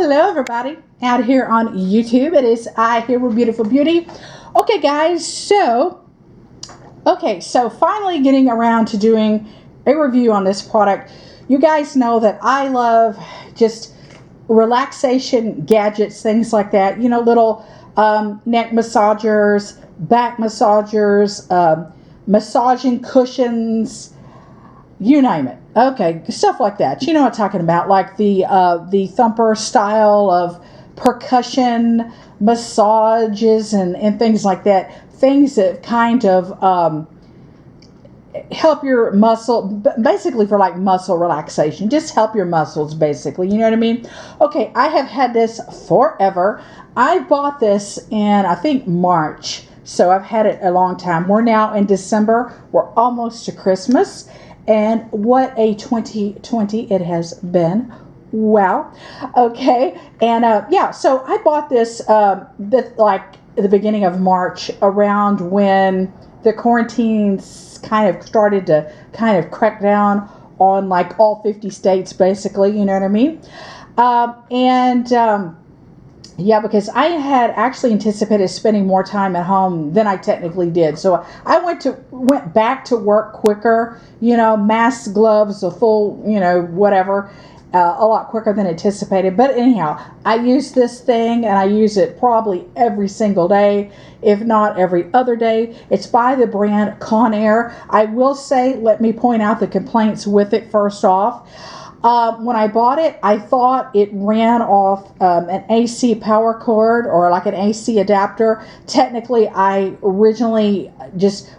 Hello everybody out here on YouTube. It is I here with Beautiful Beauty. Okay guys, so finally getting around to doing a review on this product. You guys know that I love just relaxation gadgets, things like that. You know, little neck massagers, back massagers, massaging cushions, you name it. Okay, stuff like that. You know what I'm talking about, like the thumper style of percussion massages and things like that. Things that kind of help your muscle, basically for like muscle relaxation. Just help your muscles, basically. You know what I mean? Okay, I have had this forever. I bought this in, I think, March. So I've had it a long time. We're now in December. We're almost to Christmas. And what a 2020 it has been. Wow. Okay. And yeah, so I bought this like at the beginning of March, around when the quarantines kind of started to kind of crack down on like all 50 states, basically. You know what I mean? Yeah, because I had actually anticipated spending more time at home than I technically did. So I went back to work quicker, you know, masks, gloves, a full, you know, whatever, a lot quicker than anticipated. But anyhow, I use this thing and I use it probably every single day, if not every other day. It's by the brand Conair. I will say, let me point out the complaints with it first off. When I bought it, I thought it ran off an AC power cord or like an AC adapter. Technically, I originally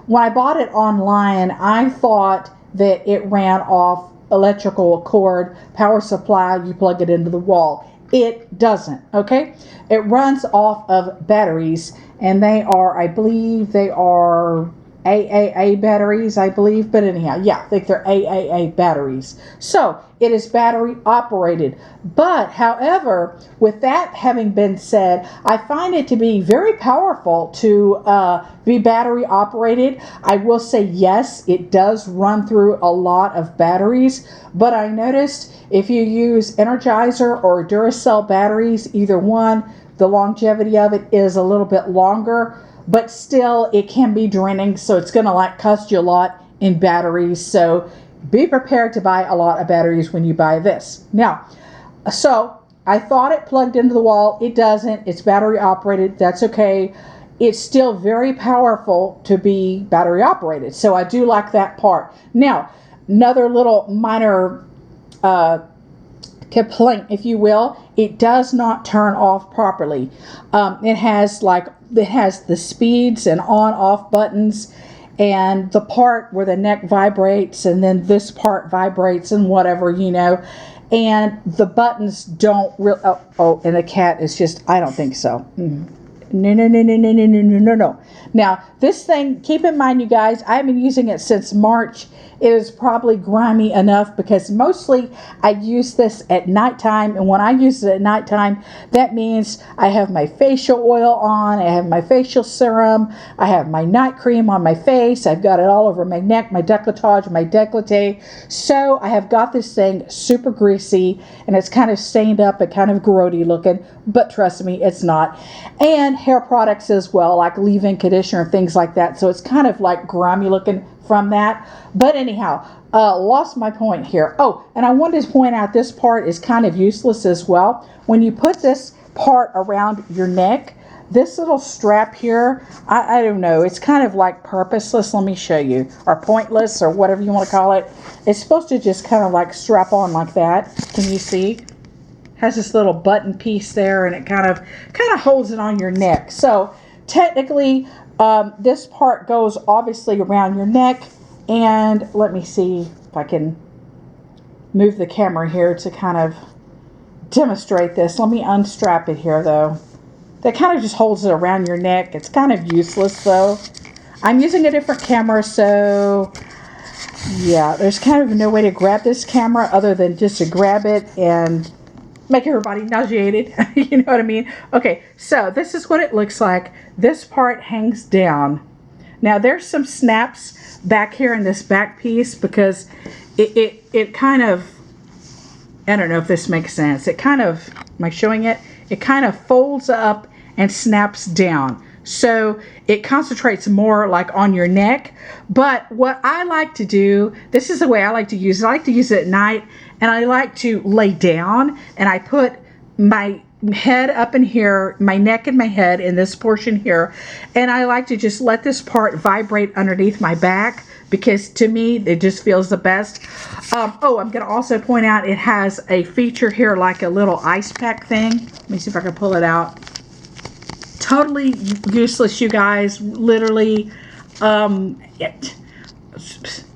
when I bought it online, I thought that it ran off electrical cord, power supply, you plug it into the wall. It doesn't, okay? It runs off of batteries, and they are, I believe they are AAA batteries, I believe. But anyhow, yeah, I think they're AAA batteries. So it is battery operated. But however, with that having been said, I find it to be very powerful to be battery operated. I will say yes, it does run through a lot of batteries. But I noticed if you use Energizer or Duracell batteries, either one, the longevity of it is a little bit longer. But still, it can be draining, so it's going to like cost you a lot in batteries. So be prepared to buy a lot of batteries when you buy this. Now, so I thought it plugged into the wall. It doesn't. It's battery operated. That's okay. It's still very powerful to be battery operated. So I do like that part. Now, another little minor complaint, if you will, it does not turn off properly. It has the speeds and on off buttons, and the part where the neck vibrates, and then this part vibrates and whatever, you know, and the buttons don't really, and the cat is just, I don't think so. No. Now, this thing, keep in mind, you guys, I've been using it since March. It is probably grimy enough because mostly I use this at nighttime. And when I use it at nighttime, that means I have my facial oil on, I have my facial serum, I have my night cream on my face, I've got it all over my neck, my décolletage, my décolleté. So I have got this thing super greasy, and it's kind of stained up and kind of grody looking, but trust me, it's not. And hair products as well, like leave-in conditioner and things like that. So it's kind of like grimy looking from that. But anyhow, lost my point here. Oh, and I wanted to point out this part is kind of useless as well. When you put this part around your neck, this little strap here, I don't know, it's kind of like purposeless. Let me show you, or pointless, or whatever you want to call it. It's supposed to just kind of like strap on like that. Can you see? Has this little button piece there, and it kind of holds it on your neck. So technically, this part goes obviously around your neck. And let me see if I can move the camera here to kind of demonstrate this. Let me unstrap it here, though. That kind of just holds it around your neck. It's kind of useless, though. I'm using a different camera, so yeah, there's kind of no way to grab this camera other than just to grab it and make everybody nauseated. You know what I mean? Okay, so this is what it looks like. This part hangs down. Now, there's some snaps back here in this back piece because it kind of I don't know if this makes sense. It kind of, am I showing it? It kind of folds up and snaps down. So it concentrates more like on your neck. But what I like to do, this is the way I like to use it. I like to use it at night, and I like to lay down, and I put my head up in here, my neck and my head in this portion here, and I like to just let this part vibrate underneath my back, because to me it just feels the best. Oh, I'm going to also point out it has a feature here like a little ice pack thing. Let me see if I can pull it out. Totally useless, you guys. Literally,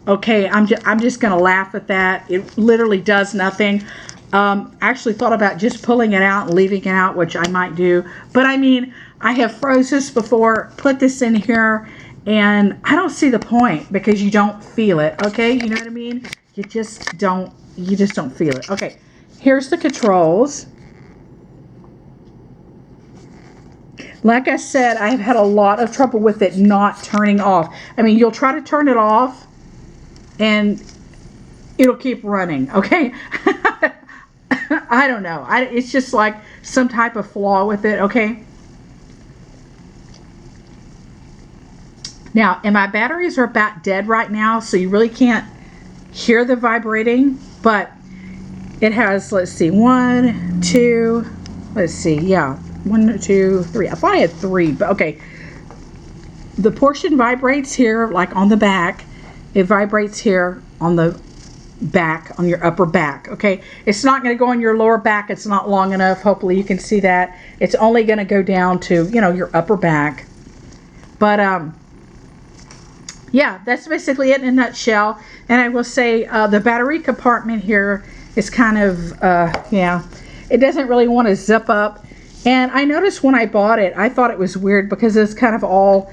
okay, I'm just gonna laugh at that. It literally does nothing. Actually thought about just pulling it out and leaving it out, which I might do. But I mean, I have froze this before, put this in here, and I don't see the point because you don't feel it. Okay, you know what I mean? You just don't feel it. Okay, here's the controls. Like I said, I've had a lot of trouble with it not turning off. I mean, you'll try to turn it off and it'll keep running, okay? I don't know. It's just like some type of flaw with it, okay? Now, and my batteries are about dead right now, so you really can't hear the vibrating, but it has, let's see, 1, 2, let's see, yeah. 1, 2, 3. I thought I had 3, but okay. The portion vibrates here, like on the back. It vibrates here on the back, on your upper back. Okay, it's not going to go on your lower back. It's not long enough. Hopefully you can see that. It's only going to go down to, you know, your upper back. But yeah, that's basically it in a nutshell. And I will say the battery compartment here is kind of yeah, it doesn't really want to zip up. And I noticed when I bought it, I thought it was weird because it's kind of all,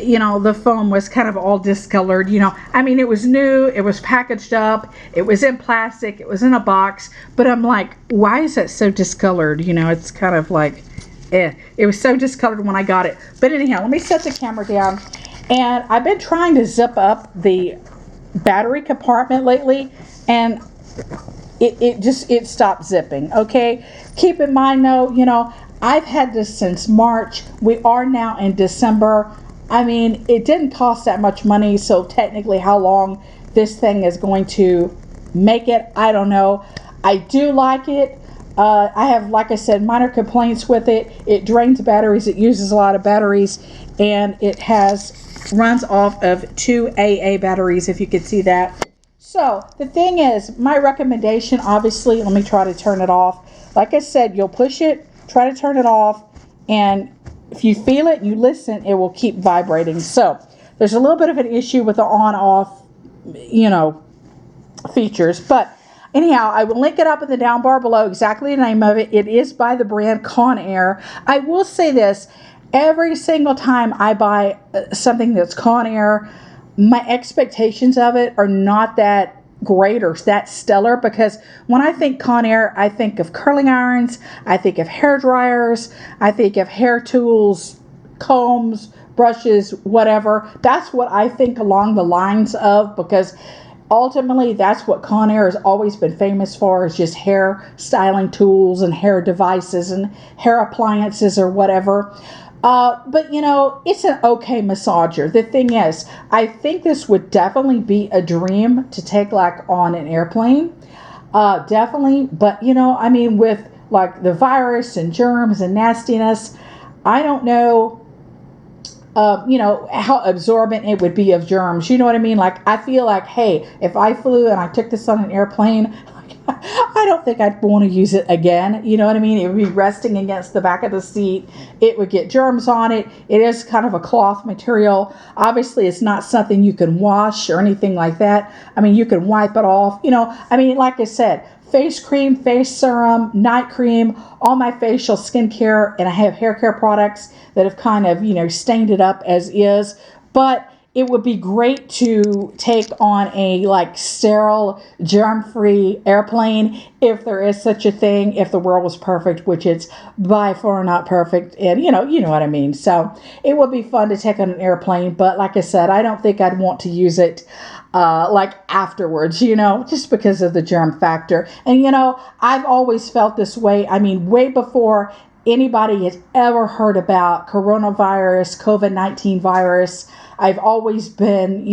you know, the foam was kind of all discolored, you know. I mean, it was new, it was packaged up, it was in plastic, it was in a box, but I'm like, why is it so discolored? You know, it's kind of like, it was so discolored when I got it. But anyhow, let me set the camera down. And I've been trying to zip up the battery compartment lately, and it stopped zipping. Okay, keep in mind though, you know, I've had this since March. We are now in December. I mean, it didn't cost that much money, so technically how long this thing is going to make it, I don't know. I do like it. I have, like I said, minor complaints with it. It drains batteries, it uses a lot of batteries, and it runs off of 2 AA batteries, if you could see that. So the thing is, my recommendation, obviously, let me try to turn it off. Like I said, you'll push it, try to turn it off, and if you feel it, you listen, it will keep vibrating. So there's a little bit of an issue with the on-off, you know, features. But anyhow, I will link it up in the down bar below, exactly the name of it. It is by the brand Conair. I will say this, every single time I buy something that's Conair, my expectations of it are not that great or that stellar, because when I think Conair, I think of curling irons, I think of hair dryers, I think of hair tools, combs, brushes, whatever. That's what I think along the lines of, because ultimately that's what Conair has always been famous for, is just hair styling tools and hair devices and hair appliances or whatever. But you know, it's an okay massager. The thing is, I think this would definitely be a dream to take like on an airplane. Definitely. But you know, I mean, with like the virus and germs and nastiness, I don't know, you know, how absorbent it would be of germs. You know what I mean? Like, I feel like, hey, if I flew and I took this on an airplane, I don't think I'd want to use it again. You know what I mean? It would be resting against the back of the seat. It would get germs on it. It is kind of a cloth material. Obviously, it's not something you can wash or anything like that. I mean, you can wipe it off. You know, I mean, like I said, face cream, face serum, night cream, all my facial skincare, and I have hair care products that have kind of, you know, stained it up as is. But it would be great to take on a like sterile, germ-free airplane, if there is such a thing, if the world was perfect, which it's by far not perfect, and you know what I mean. So it would be fun to take on an airplane, but like I said, I don't think I'd want to use it. like afterwards, just because of the germ factor. And, I've always felt this way. I mean, way before anybody has ever heard about coronavirus, COVID-19 virus, I've always been,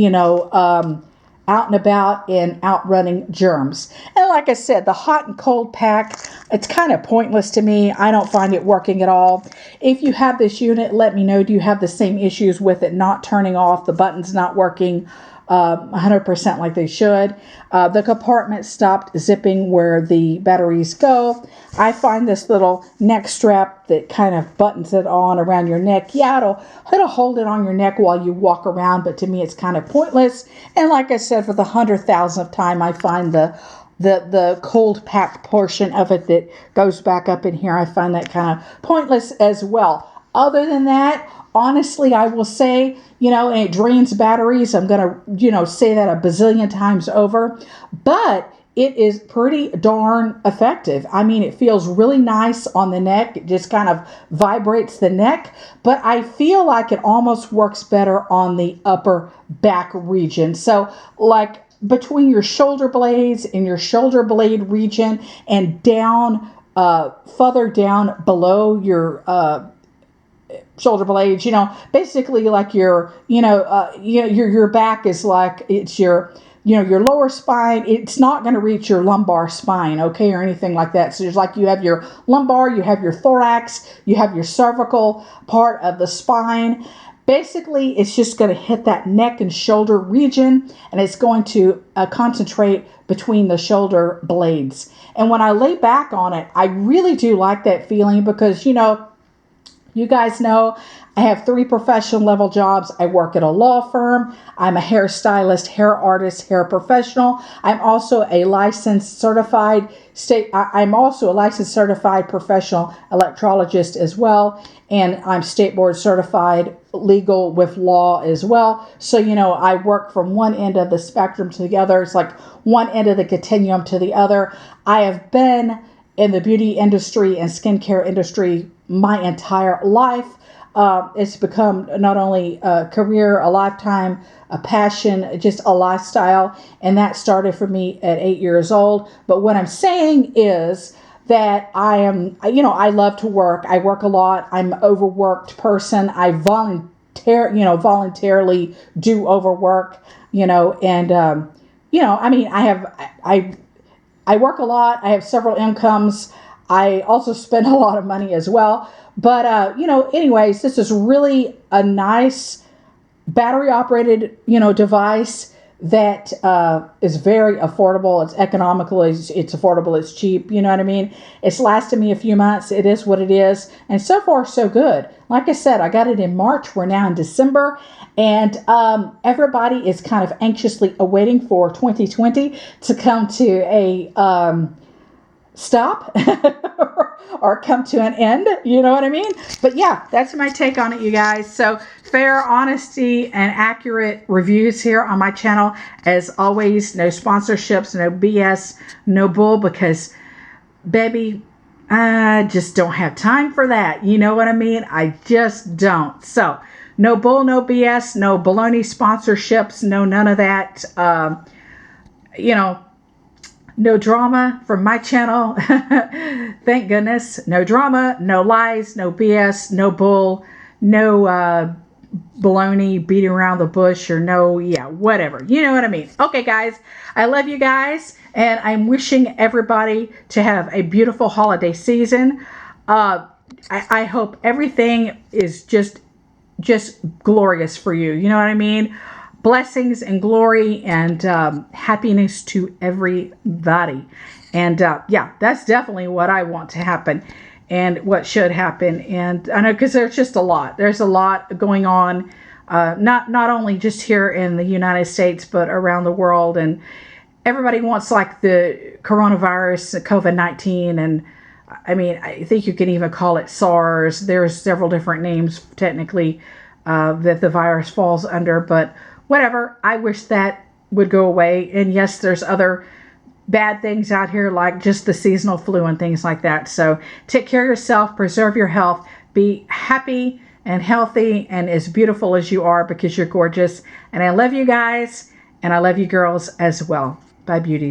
out and about and outrunning germs. And like I said, the hot and cold pack, it's kind of pointless to me. I don't find it working at all. If you have this unit, let me know. Do you have the same issues with it not turning off, the buttons not working 100% like they should? The compartment stopped zipping where the batteries go. I find this little neck strap that kind of buttons it on around your neck. Yeah, it'll hold it on your neck while you walk around, but to me it's kind of pointless. And like I said, for the 100,000th time, I find the cold packed portion of it that goes back up in here, I find that kind of pointless as well. Other than that, honestly, I will say, and it drains batteries. I'm going to, say that a bazillion times over, but it is pretty darn effective. I mean, it feels really nice on the neck. It just kind of vibrates the neck, but I feel like it almost works better on the upper back region. So like between your shoulder blades and your shoulder blade region and down, further down below your, shoulder blades, basically like your back is like, it's your lower spine. It's not going to reach your lumbar spine, okay, or anything like that. So there's like, you have your lumbar, you have your thorax, you have your cervical part of the spine. Basically, it's just going to hit that neck and shoulder region, and it's going to concentrate between the shoulder blades. And when I lay back on it, I really do like that feeling because, you guys know I have 3 professional level jobs. I work at a law firm. I'm a hairstylist, hair artist, hair professional. I'm also a licensed certified professional electrologist as well. And I'm state board certified legal with law as well. So, I work from one end of the spectrum to the other. It's like one end of the continuum to the other. I have been in the beauty industry and skincare industry my entire life. It's become not only a career, a lifetime, a passion, just a lifestyle. And that started for me at 8 years old. But what I'm saying is that I love to work. I work a lot. I'm an overworked person. I voluntarily do overwork, and, I work a lot. I have several incomes. I also spend a lot of money as well. But, anyways, this is really a nice battery operated, device that is very affordable. It's economical. It's affordable. It's cheap. You know what I mean? It's lasted me a few months. It is what it is. And so far, so good. Like I said, I got it in March. We're now in December. And everybody is kind of anxiously awaiting for 2020 to come to a stop or come to an end. You know what I mean? But yeah, that's my take on it, you guys. So fair, honesty, and accurate reviews here on my channel. As always, no sponsorships, no BS, no bull, because baby, I just don't have time for that. You know what I mean? I just don't. So no bull, no BS, no baloney sponsorships, no none of that. No drama from my channel. Thank goodness. No drama, no lies, no BS, no bull, no baloney beating around the bush, or whatever. You know what I mean? Okay, guys. I love you guys, and I'm wishing everybody to have a beautiful holiday season. I hope everything is just glorious for you. You know what I mean? Blessings and glory and happiness to everybody. And that's definitely what I want to happen and what should happen. And I know, because there's just a lot. There's a lot going on, not only just here in the United States, but around the world. And everybody wants like the coronavirus, COVID-19, and I mean, I think you can even call it SARS. There's several different names technically that the virus falls under, but whatever. I wish that would go away. And yes, there's other bad things out here like just the seasonal flu and things like that. So take care of yourself, preserve your health, be happy and healthy and as beautiful as you are, because you're gorgeous. And I love you guys. And I love you girls as well. Bye, beauties.